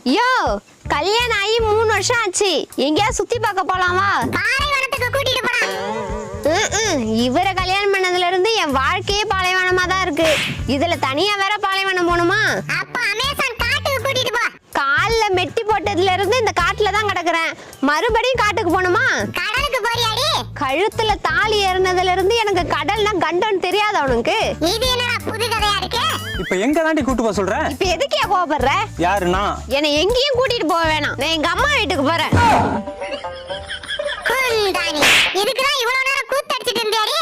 யோ, கல்யாணம் ஆகி 3 வருஷம் ஆச்சு. எங்கேயா சுத்தி பார்க்க போலாமா? பாலைவனத்துக்கு கூட்டிட்டு போடா. இவரை கல்யாணம் பண்ணதுல இருந்து என் வாழ்க்கையே பாலைவனமா தான் இருக்கு. இதுல தனியா வேற பாலைவனம் போணுமா? அப்ப அமேசான் காட்டுக்கு கூட்டிட்டு போ. கால்ல மெட்டி போட்டதுல இருந்து இந்த காட்டுல தான் கிடக்குறேன். மறுபடியும் காட்டுக்கு போணுமா? கடலுக்கு போறியாடி? கழுத்துல தாலி ஏறினதுல இருந்து எனக்கு கடல்னா கண்டன்னு தெரியாது அவனுக்கு. இது என்னடா புது கதையா இருக்கு? இப்ப எங்க தாண்டி கூட்டு போக சொல்ற? இப்ப எதுக்கே கோபப்படுற? யாருன்னா? என்னை எங்கேயும் கூட்டிட்டு போக வேணாம். நான் எங்க அம்மா வீட்டுக்கு போறேன். குந்தாணி, இதுக்குதான் இவ்வளவு நேரம் கூத்தடிச்சிட்டு இருந்தியாடி?